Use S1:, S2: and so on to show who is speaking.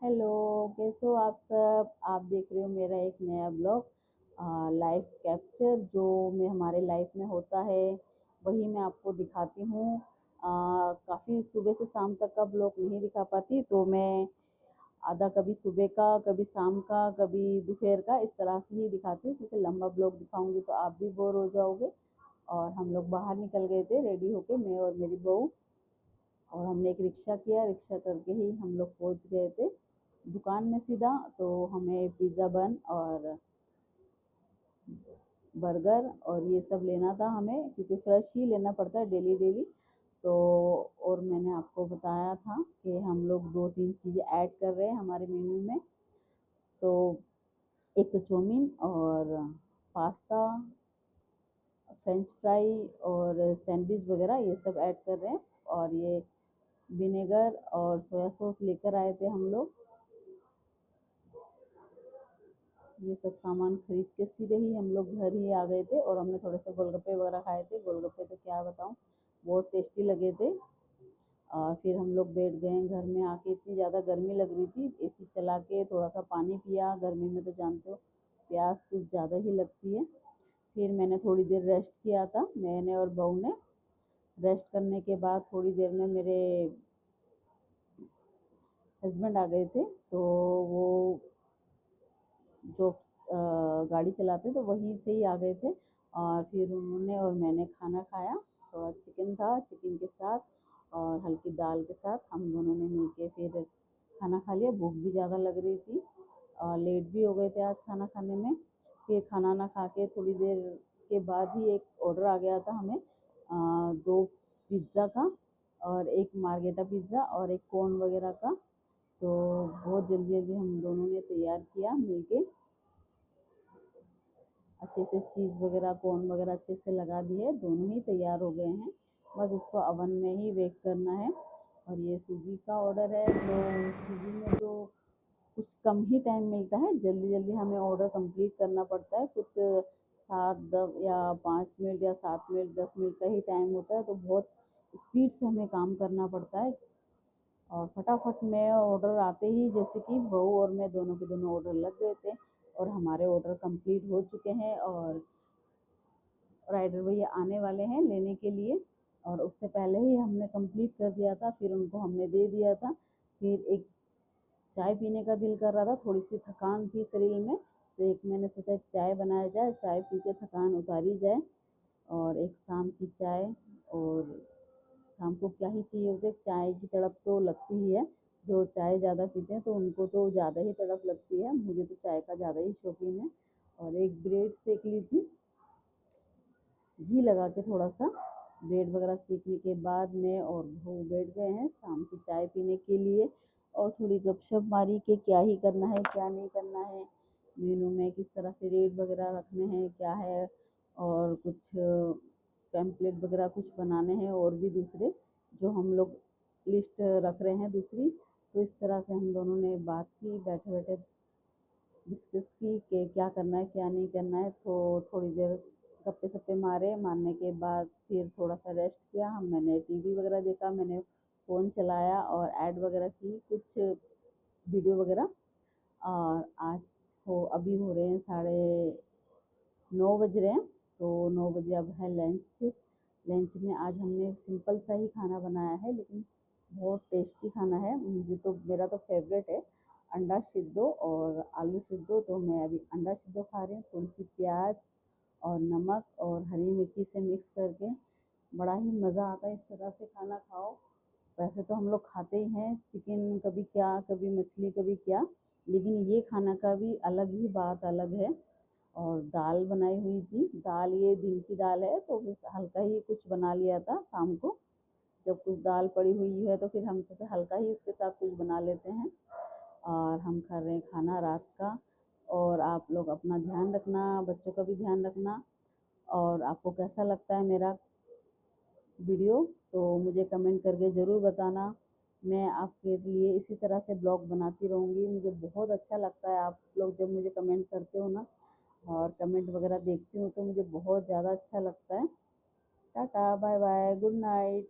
S1: Hello, कैसे हो आप सब? आप देख रहे हो मेरा एक नया ब्लॉग लाइफ कैप्चर जो मैं हमारे लाइफ में होता है वही मैं आपको दिखाती हूँ। काफ़ी सुबह से शाम तक का ब्लॉग नहीं दिखा पाती तो मैं आधा कभी सुबह का, कभी शाम का, कभी दोपहर का इस तरह से ही दिखाती हूँ क्योंकि लंबा ब्लॉग दिखाऊंगी तो आप भी बोर हो जाओगे। और हम लोग बाहर निकल गए थे रेडी होके, मैं और मेरी बहू, और हमने एक रिक्शा किया, रिक्शा करके ही हम लोग पहुंच गए थे दुकान में सीधा। तो हमें पिज़्ज़ा बन और बर्गर और ये सब लेना था हमें क्योंकि फ्रेश ही लेना पड़ता है डेली डेली। तो और मैंने आपको बताया था कि हम लोग दो तीन चीज़ें ऐड कर रहे हैं हमारे मेन्यू में। तो एक तो चाउमीन और पास्ता, फ्रेंच फ्राई और सैंडविच वगैरह ये सब ऐड कर रहे हैं। और ये विनेगर और सोया सॉस लेकर आए थे हम लोग। ये सब सामान खरीद के सीधे ही हम लोग घर ही आ गए थे और हमने थोड़े से गोलगप्पे वगैरह खाए थे। गोलगप्पे तो क्या बताऊँ, बहुत टेस्टी लगे थे। और फिर हम लोग बैठ गए घर में आके, इतनी ज़्यादा गर्मी लग रही थी, एसी चला के थोड़ा सा पानी पिया। गर्मी में तो जानते हो प्यास कुछ ज़्यादा ही लगती है। फिर मैंने थोड़ी देर रेस्ट किया था, मैंने और बहू ने। रेस्ट करने के बाद थोड़ी देर में मेरे हस्बैंड आ गए थे। तो वो जो गाड़ी चलाते तो वहीं से ही आ गए थे। और फिर उन्होंने और मैंने खाना खाया। थोड़ा चिकन था, चिकन के साथ और हल्की दाल के साथ हम दोनों ने मिलके फिर खाना खा लिया। भूख भी ज़्यादा लग रही थी और लेट भी हो गए थे आज खाना खाने में। फिर खाना ना खा के थोड़ी देर के बाद ही एक ऑर्डर आ गया था हमें, दो पिज़्ज़ा का और एक मार्गेटा पिज़्ज़ा और एक कोन वगैरह का। तो बहुत जल्दी जल्दी हम दोनों ने तैयार किया मिलके। अच्छे से चीज़ वगैरह, कोन वगैरह अच्छे से लगा दिए, दोनों ही तैयार हो गए हैं। बस उसको अवन में ही बेक करना है। और ये स्विगी का ऑर्डर है तो स्विगी में तो कुछ कम ही टाइम मिलता है, जल्दी जल्दी हमें ऑर्डर कंप्लीट करना पड़ता है। कुछ 7 10 या 5 मिनट या 7 मिनट 10 मिनट का ही टाइम होता है, तो बहुत स्पीड से हमें काम करना पड़ता है। और फटाफट में ऑर्डर आते ही, जैसे कि बहू और मैं दोनों के दोनों ऑर्डर लग गए थे और हमारे ऑर्डर कंप्लीट हो चुके हैं। और राइडर भैया आने वाले हैं लेने के लिए और उससे पहले ही हमने कंप्लीट कर दिया था, फिर उनको हमने दे दिया था। फिर एक चाय पीने का दिल कर रहा था, थोड़ी सी थकान थी शरीर में, तो एक मैंने सोचा एक चाय बनाया जाए, चाय पी के थकान उतारी जाए। और एक शाम की चाय, और शाम को क्या ही चाहिए होता है, चाय की तड़प तो लगती ही है। जो चाय ज़्यादा पीते हैं तो उनको तो ज़्यादा ही तड़प लगती है, मुझे तो चाय का ज़्यादा ही शौकीन है। और एक ब्रेड सेक ली थी, घी लगा के थोड़ा सा। ब्रेड वगैरह सीखने के बाद में और वो बैठ गए हैं शाम की चाय पीने के लिए। और थोड़ी गपशप मारी कि क्या ही करना है क्या नहीं करना है, मेनू में किस तरह से रेट वगैरह रखने हैं क्या है, और कुछ पैम्पलेट वगैरह कुछ बनाने हैं और भी दूसरे जो हम लोग लिस्ट रख रहे हैं दूसरी। तो इस तरह से हम दोनों ने बात की, बैठे बैठे डिस्कस की कि क्या करना है क्या नहीं करना है। तो थोड़ी देर गप्पे सप्पे मारे, मारने के बाद फिर थोड़ा सा रेस्ट किया। मैंने टीवी वगैरह देखा, मैंने फ़ोन चलाया और ऐड वगैरह की कुछ वीडियो वगैरह। और आज अभी हो रहे हैं 9:30 बज रहे हैं। तो 9 बजे अब है लंच। लंच में आज हमने सिंपल सा ही खाना बनाया है लेकिन बहुत टेस्टी खाना है। मुझे तो, मेरा तो फेवरेट है अंडा सिद्धो और आलू सिद्धो। तो मैं अभी अंडा सिद्धो खा रही हूँ, थोड़ी सी प्याज और नमक और हरी मिर्ची से मिक्स करके। बड़ा ही मज़ा आता है इस तरह से खाना खाओ। वैसे तो हम लोग खाते ही हैं चिकन, कभी क्या कभी मछली कभी क्या, लेकिन ये खाना का भी अलग ही बात अलग है। और दाल बनाई हुई थी, दाल ये दिन की दाल है तो बस हल्का ही कुछ बना लिया था शाम को। जब कुछ दाल पड़ी हुई है तो फिर हम सोचे हल्का ही उसके साथ कुछ बना लेते हैं। और हम खा रहे हैं खाना रात का। और आप लोग अपना ध्यान रखना, बच्चों का भी ध्यान रखना। और आपको कैसा लगता है मेरा वीडियो तो मुझे कमेंट करके ज़रूर बताना। मैं आपके लिए इसी तरह से ब्लॉग बनाती रहूँगी। मुझे बहुत अच्छा लगता है आप लोग जब मुझे कमेंट करते हो ना, और कमेंट वगैरह देखती हूँ तो मुझे बहुत ज़्यादा अच्छा लगता है। Tata bye bye, good night.